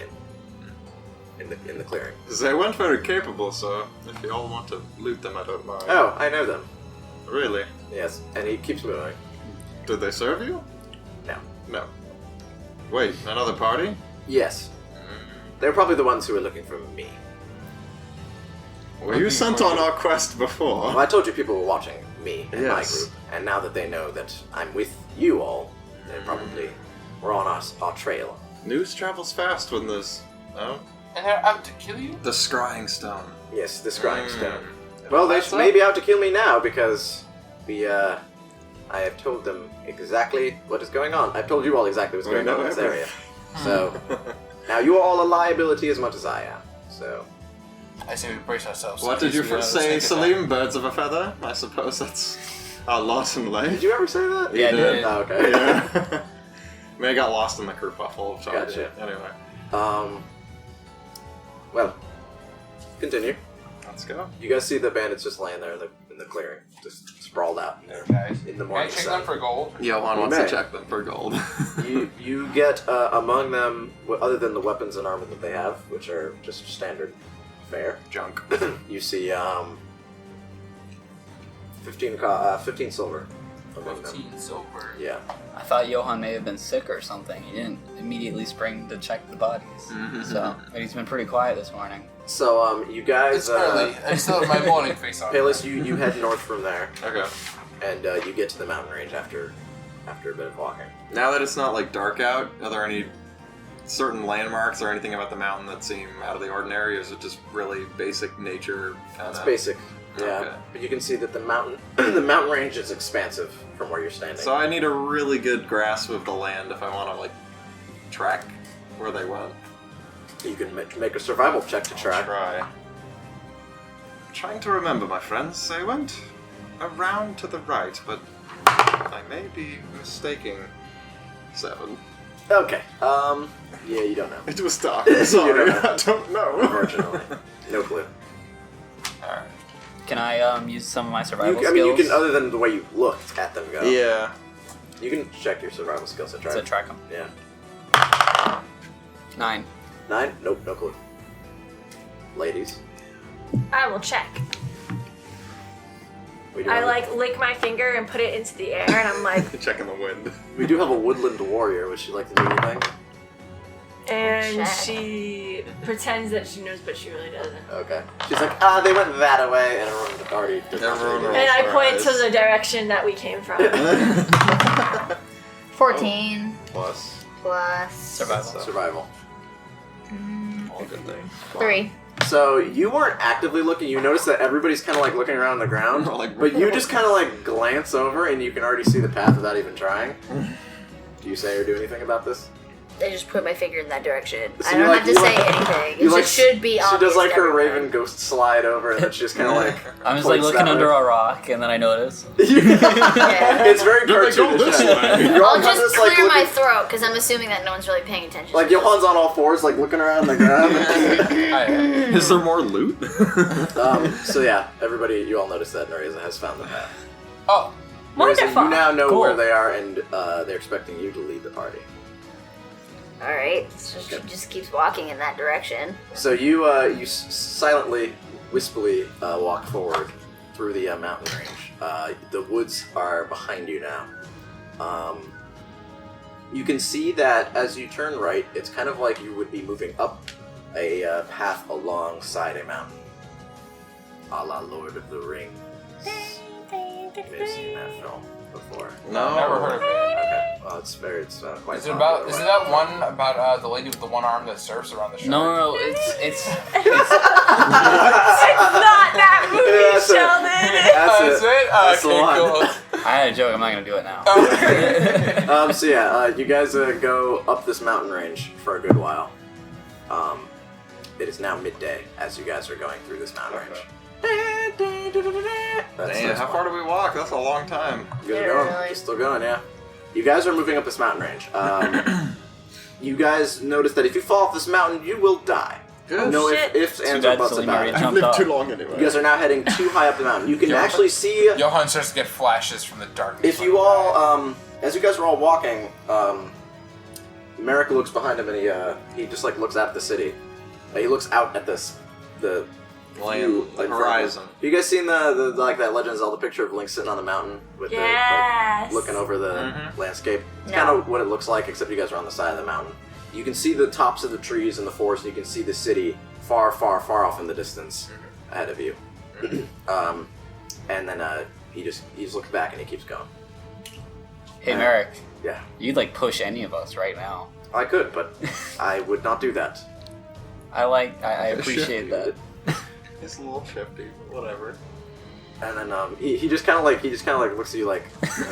in the clearing. They weren't very capable, so if you all want to loot them, I don't mind. Oh, I know them. Really? Yes, and he keeps moving. Did they serve you? No. No. Wait, another party? Yes. They're probably the ones who were looking for me. Were you sent on our quest before? Well, I told you people were watching me and my Yes. group, and now that they know that I'm with you all, they probably were on our trail. News travels fast when there's... Oh? And they're out to kill you? The scrying stone. Yes, the scrying stone. Mm. Well, they That's may be out to kill me now because I have told them exactly what is going on. I've told you all exactly what's We going on know in this everything. area. So now you are all a liability as much as I am. So I say we brace ourselves. What did you Yeah, say, let's take it Salim? Birds of a feather? I suppose that's our lot in life. Did you ever say that? Yeah, I You did. Oh, okay. Yeah. I mean, I got lost in the kerfuffle of talking. Gotcha. Anyway, Well, continue. let's go. You guys see the bandits just laying there in the clearing, just sprawled out There, guys. in the Can I morning check them sun. for gold? Johan You wants may. to check them for gold. You get among them, other than the weapons and armor that they have, which are just standard fare. Junk. You see 15 silver among them. 15 silver. Yeah. I thought Johan may have been sick or something. He didn't immediately spring to check the bodies. So, but he's been pretty quiet this morning. So you guys, It's early. I still have my morning face on. Payless, you head north from there, Okay. and you get to the mountain range after a bit of walking. Now that it's not like dark out, are there any certain landmarks or anything about the mountain that seem out of the ordinary, or is it just really basic nature kind It's of? basic, yeah. Okay. But you can see that the mountain range is expansive from where you're standing. So I need a really good grasp of the land if I want to like track where they went. You can make a survival check to try. Try. Trying to remember, my friends. They went around to the right, but I may be mistaking 7. Okay. Yeah, you don't know. It was dark. You Sorry, don't know. I don't know. Unfortunately, no clue. Alright. Can I use some of my survival I skills? mean, you can, other than the way you looked at them go. Yeah. You can check your survival skills to try. to track them. Yeah. 9. 9? Nope, no clue. Ladies, I will check. we do, I have, lick my finger and put it into the air, and I'm like, Checking the wind. we do have a woodland warrior. Would she like to do anything? and Check. she pretends that she knows, but she really doesn't. Okay. She's like, they went that way, and everyone already does not Everyone do rolls. And I for point eyes. to the direction that we came from. 14 Plus. plus Survival. Survival. All good things. 3. So you weren't actively looking. You notice that everybody's kind of like looking around the ground, Like- but you just kind of like glance over, and you can already see the path without even trying. Do you say or do anything about this? I just put my finger in that direction. So I you don't like- have to you say like- anything. you It like- just should be She obvious does like to her everyone. raven ghost slide over, and then she just kind of like. I'm just like points looking that under way. a rock, and then I notice. Yeah. It's very Did they go cartoonish. this yeah. way? You're all I'll kind of just like clear my looking, throat because I'm assuming that no one's really paying attention. like to this. Johan's on all fours, like looking around the ground. Is there more loot? So yeah, everybody, you all notice that Noriza has found the path. Oh, Noriza, Wonderful. you now know Cool. where they are, and they're expecting you to lead the party. Alright, so she just keeps walking in that direction. So you silently, wispily walk forward through the mountain range. The woods are behind you now. You can see that as you turn right, it's kind of like you would be moving up a path alongside a mountain. A la Lord of the Rings. You may have seen that film before. No. never heard of it. Okay, well, it's quite Is it popular. about? Is it that one about the lady with the one arm that surfs around the shore? No, it's It's not that movie, Yeah, that's it. Sheldon. That's Oh, is it. it? That's the Okay, one. cool. I had a joke. I'm not gonna do it now. Oh. So yeah, you guys go up this mountain range for a good while. It is now midday as you guys are going through this mountain range. Damn, how far do we walk? That's a long time. Good Yeah, going. really. You're still going, yeah. You guys are moving up this mountain range. You guys notice that if you fall off this mountain, you will die. Good. No Shit. ifs, Too ands, or bad buts Celine about already it. I've jumped lived up. too long anyway. You guys are now heading too high up the mountain. You can Yeah. actually see, Johan starts to get flashes from the darkness. if you all, as you guys are all walking, Merrick looks behind him and he just like looks out at the city. He looks out at the Land, view, the like, horizon. You guys seen the like that Legend of Zelda picture of Link sitting on the mountain with the Yes. like, looking over the Mhm. landscape? It's No. kind of what it looks like, except you guys are on the side of the mountain. You can see the tops of the trees in the forest, and you can see the city far, far, far off in the distance ahead of you. And then he just looks back and he keeps going. Hey, Merrick, Yeah, you'd like push any of us right now. I could, but I would not do that. I appreciate that. It's a little shifty, but whatever. And then he just kind of like looks at you like,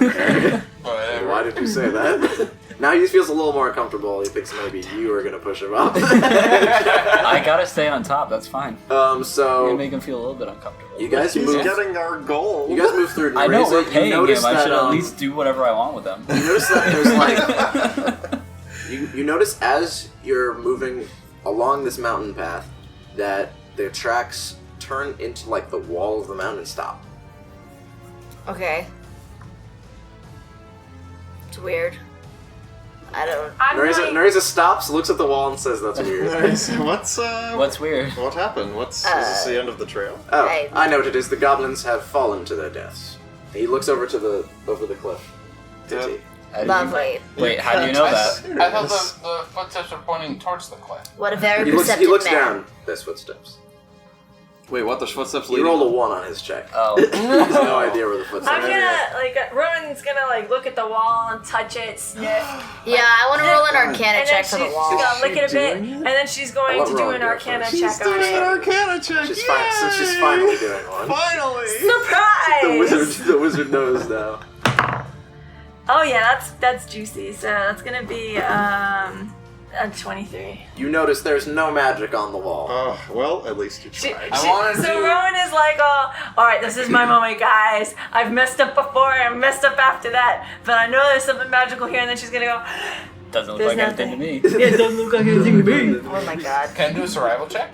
okay, Whatever. why did you say that? Now he feels a little more comfortable. He thinks maybe you are gonna push him up. I gotta stay on top. That's fine. I'm gonna So make him feel a little bit uncomfortable. you guys He's move. getting our gold. You guys move through. I know Nereza. we're You paying him. notice I that, should at least do whatever I want with them. You notice that there's like you notice as you're moving along this mountain path that the tracks turn into like the wall of the mountain and stop. Okay. It's weird. I don't. I'm Nereza stops, looks at the wall, and says, "That's weird." Nice. What's weird? What happened? Is this the end of the trail? Oh, I- I know what it is. The goblins have fallen to their deaths. He looks over the cliff. Dixie. Lovely. Wait, how do you know that? I thought the footsteps are pointing towards the cliff. What a very He perceptive looks man. down. There's footsteps. Wait, what? There's footsteps He leading. rolled a 1 on his check. Oh, He has no idea where the footsteps I'm are. gonna Rowan's gonna look at the wall and touch it, sniff, Yeah, I want to roll an Arcana and then check she's for the wall. gonna lick it a bit, doing it? and then she's going I'll to let do Rowan an go Arcana first. check on it. Arcana check. She's fine. So she's finally doing one. Finally. Surprise! The wizard knows now. Oh yeah, that's juicy. So that's gonna be a 23. You notice there's no magic on the wall. Oh, well, at least you tried. I wanted So to- Rowan is like, oh, all right, this is my moment, guys. I've messed up before, I messed up after that, but I know there's something magical here. And then she's gonna go, doesn't look There's like anything to me. it doesn't look like anything to me. Oh my god. Can I do a survival check?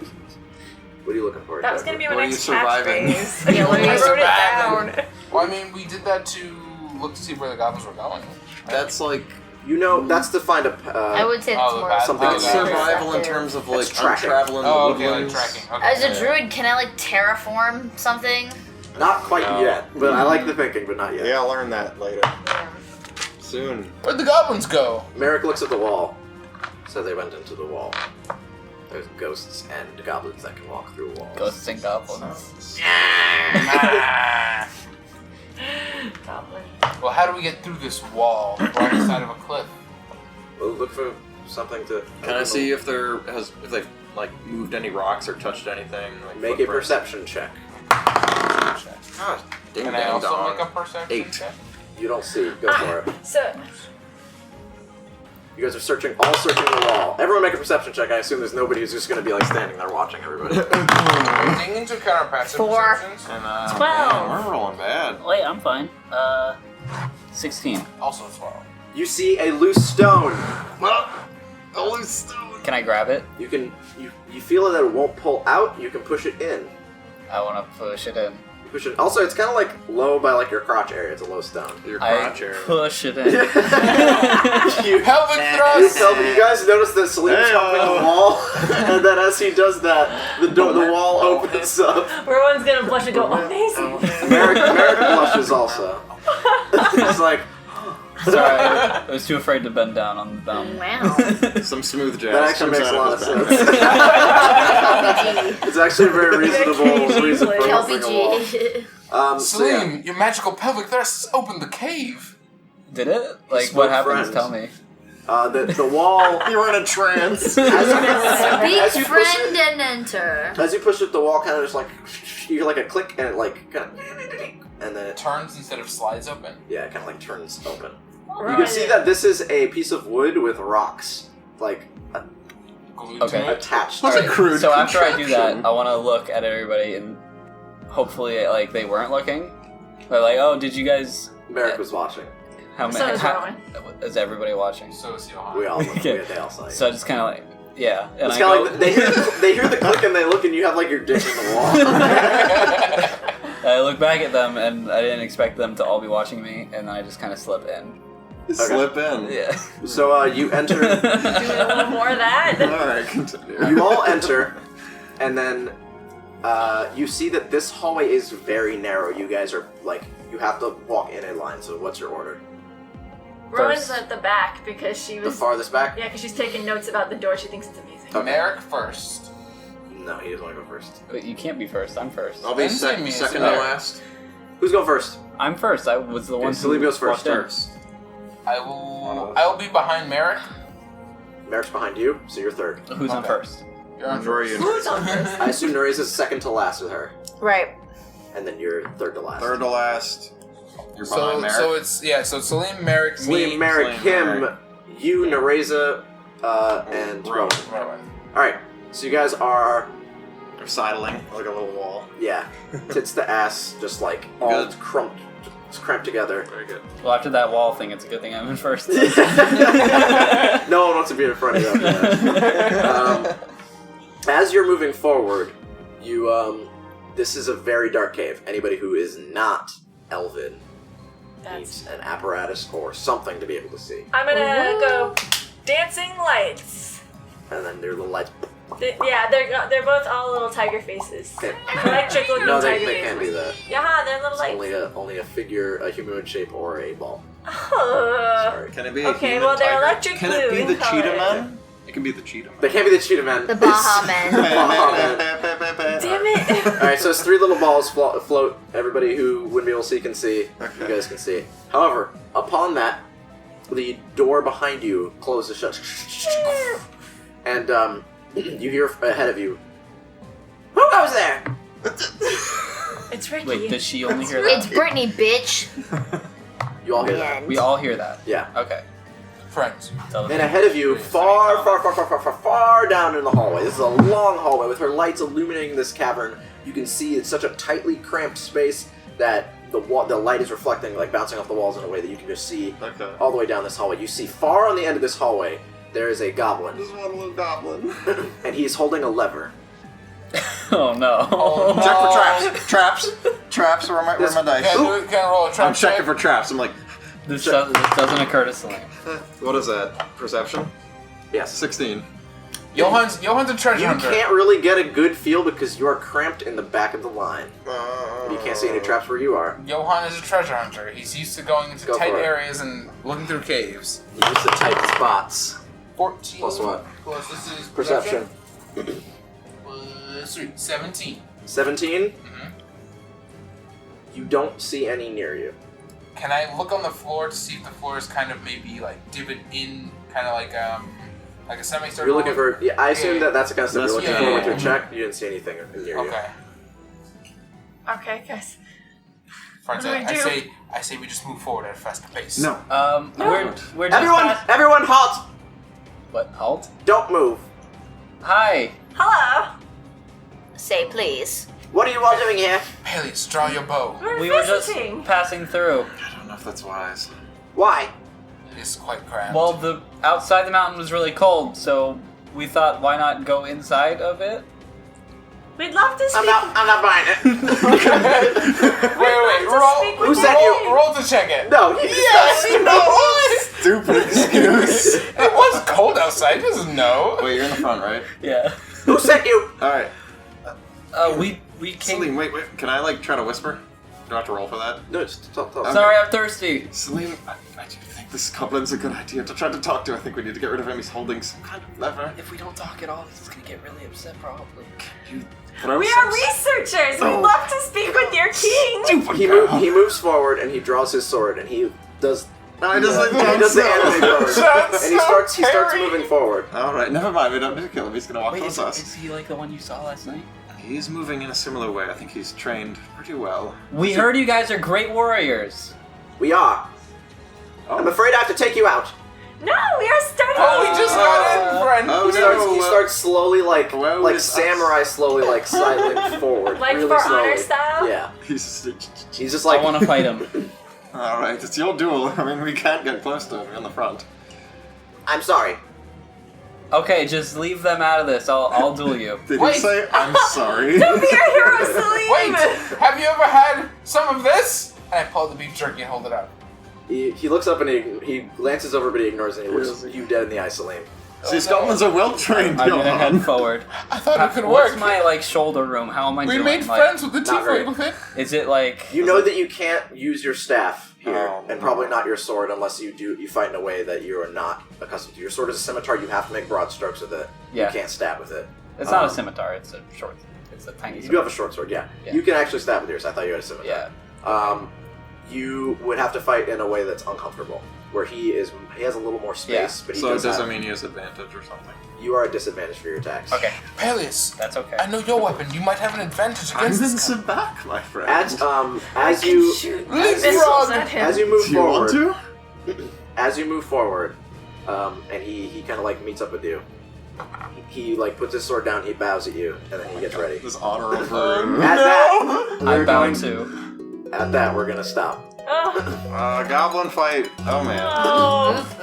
What are you looking for? That was gonna be my What are next you surviving? catchphrase. Yeah, what are you I wrote it surviving? down. Well, I mean, we did that to look to see where the goblins were going. That's like You know, that's to find a. I would say that's the more bad- something that's Oh, survival in perceptive. terms of That's like tracking. traveling the Oh, okay, like woodlands. tracking. Okay. As a druid, can I like terraform something? Not quite No. yet, but I like the thinking, but not yet. Yeah, I'll learn that later. Soon. Where'd the goblins go? Merrick looks at the wall. So they went into the wall. There's ghosts and goblins that can walk through walls. Ghosts and goblins. Ah. Goblin. Well, how do we get through this wall? We're on the side of a cliff. We'll look for something to. Can I see if they've like moved any rocks or touched anything? Like Make a footprints? perception check. Ah, ding Can I dang also dong. make a perception 8. check? You don't see. Go for it. So You guys are all searching the wall. Everyone make a perception check. I assume there's nobody who's just going to be like standing there watching everybody. Taking into account our passive 4. perceptions, And 12. man, we're rolling bad. Wait, I'm fine. 16. also 12. You see a loose stone. A loose stone. Can I grab it? You can. You feel that it won't pull out. You can push it in. I want to push it in. You push it. Also, it's kind of like low by like your crotch area. It's a low stone. Your I crotch area. push it in. you, Pelvic you thrust! guys notice that Salim's Hey-o. humping the wall, and then as he does that, the wall opens up. Rowan's gonna blush and go, amazing. Merrick blushes also. He's like, Sorry, I was too afraid to bend down on the thumb. Wow. Some smooth jazz. that actually comes makes a out lot of of his back. sense. It's actually a very reasonable reason for humping a wall. LPG. So yeah. Salim, your magical pelvic thrust has opened the cave. Did it? Like, Smoke what happens? friends. Tell me. The wall. You were in a trance. Speak As you push friend it- and enter. As you push it, the wall kind of just like you hear like a click, and it like kind of, and then it Turns instead of slides open. yeah, it kind of like turns open. You Rowan can see that this is a piece of wood with rocks like Glued Okay. to it. attached. What's to a it. crude So after I do that, contraption? I want to look at everybody and hopefully, like, they weren't looking. They're like, oh, did you guys... Merrick was watching. How So many? is Rowan. Is everybody watching? So is Johan. We all Okay. they all saw you. So I just kind of like, yeah. And It's I kind of go, like they hear the click and they look and you have like your dick in the wall. I look back at them and I didn't expect them to all be watching me, and I just kind of slip in. Slip in. Yeah. So you enter. doing a little more of that. Alright, continue. You all enter, and then you see that this hallway is very narrow. You guys are like you have to walk in a line. So what's your order? Rowan's at the back because she The was. farthest back? Yeah, because she's taking notes about the door. She thinks it's amazing. Okay. Merrick first. No, he doesn't want to go first. But you can't be first. I'm first. I'll be Then say me as second to well. last. Who's going first? I'm first. I was the Okay, one Salim goes first. walked in. First. I will be behind Merrick. Merrick's behind you, so you're third. Who's on Okay. first? You're on Where are first. you? Who's on first? I assume Nereza's second to last with her. Right. and then you're third to last. Third to last. You're behind Merrick. So it's Salim, Merrick, me, Salim, Merrick, Salim, him, Merrick. you, Nereza, and Rowan. Rowan. Alright, so you guys are, We're sidling like a little wall. yeah, tits to ass, just like all Good. cramped together. Very good. Well, after that wall thing, it's a good thing I'm in first. No one wants to be in front of you after that. As you're moving forward, you, this is a very dark cave. Anybody who is not Elven needs an apparatus or something to be able to see. I'm gonna go dancing lights. And then their little lights. They're both all little tiger faces. Okay. Electric looking No, tiger they faces. can't do that. Yeah, they're little It's lights. only a figure, a humanoid shape, or a ball. Oh. Sorry. Can it be a Okay, human well they're tiger? electric Can blue it be in the color. cheetah man? It can be the cheetah man. They can't be the cheetah men. The Baja Men. Damn it. Alright, so it's three little balls float. Everybody who wouldn't be able to see can see. Okay. You guys can see. However, upon that, the door behind you closes shut. And you hear ahead of you, "Who goes there?" It's Ricky. Wait, does she only hear It's that? Brittany, bitch. You all hear The that. end. We all hear that. Yeah. Okay. Friends. So And ahead of you, far down in the hallway. This is a long hallway with her lights illuminating this cavern. You can see it's such a tightly cramped space that the light is reflecting, like bouncing off the walls in a way that you can just see Okay. all the way down this hallway. You see far on the end of this hallway, there is a goblin, This one little goblin. and he's holding a lever. oh no. Check for traps. Traps. Where are my dice? Can I roll a trap I'm checking check? for traps. I'm like, This doesn't occur to Salim. what is that? Perception? Yes. 16. Johan's a treasure You hunter. can't really get a good feel because you are cramped in the back of the line. You can't see any traps where you are. Johan is a treasure hunter. He's used to going into Go tight for it. areas and looking through caves. You use the tight spots. 14 Plus what? Plus this is Perception. Plus 3. 17. 17? Mhm. You don't see any near you. Can I look on the floor to see if the floor is kind of maybe like divot in, kind of like a semicircle? You're looking for. Yeah, I assume Yeah. that's the kind of stuff you're looking Yeah, for yeah, with your yeah. check. You didn't see anything near you. Okay. Okay, guys. Friends, What do I do? I say we just move forward at a faster pace. No. We're just Everyone halt! What? Halt? Don't move. Hi. Hello. Say please. What are you all doing here? Peleus, draw your bow. We're We were just visiting. passing through. I don't know if that's wise. Why? It is quite cramped. Well, the outside the mountain was really cold, so we thought, why not go inside of it? We'd love to speak. I'm not buying it. wait, speak with Who said you? roll to check it. No, he Yes, Stupid excuse. it was cold outside. He doesn't know. Wait, you're in the front, right? Yeah. Who sent you? Alright. We came. Salim, wait. Can I, like, try to whisper? Do I have to roll for that? No, just talk. Sorry, I'm thirsty. Salim, I do think this goblin's a good idea to try to talk to. I think we need to get rid of him. He's holding some kind of lever. If we don't talk at all, he's gonna get really upset, probably. You throw We some are researchers. Oh. We'd love to speak with your king. stupid He girl. moves forward and he draws his sword and he does. No, he does like He does the anime pose, That's and he so starts scary. moving forward. Alright, never mind. We don't need to kill him. He's gonna walk Wait, towards is us. he like the one you saw last night? He's moving in a similar way. I think he's trained pretty well. We heard you guys are great warriors. We are. Oh. I'm afraid I have to take you out. No, we are starting. Oh, we just got in, friend. Oh, He starts slowly like Well, like it's samurai slowly like sidling forward. Like really for slowly. honor style? Yeah. He's He's just like I want to fight him. Alright, it's your duel. I mean, we can't get close to him. You're in the front. I'm sorry. Okay, just leave them out of this. I'll duel you. Did Wait. you say I'm sorry? Don't be a hero, Salim. Wait, have you ever had some of this? And I pull the beef jerky and hold it out. He looks up and he glances over, but he ignores it. And he looks you dead in the eye, Salim. These goblins are well trained. I'm gonna head forward. I thought it could What's work. my like shoulder room? How am I We doing? made Like, friends with the not very- tiefling with it. Is it like? You know that you can't use your staff here, Oh, and probably not your sword unless you fight in a way that you are not accustomed to. Your sword is a scimitar. You have to make broad strokes with it. Yeah. You can't stab with it. It's not a Um, scimitar. It's a short. It's a tiny. You do have a short sword, yeah. Yeah. You can actually stab with yours. I thought you had a scimitar. Yeah. you would have to fight in a way that's uncomfortable, where he has a little more space, but he So it does doesn't have, mean he has advantage or something. you are at disadvantage for your attacks. Okay, Peleus, that's okay. I know your weapon. You might have an advantage I'm against in this some back, my friend. As you shoot Leapfrog! missiles at him. as you move Do you want forward, to? as you move forward, and he kind of like meets up with you. He like puts his sword down, he bows at you, and then he gets ready. This honor over. At that, I'm we're bound going. to. At that, we're gonna stop. Oh, Goblin fight. Oh man. oh.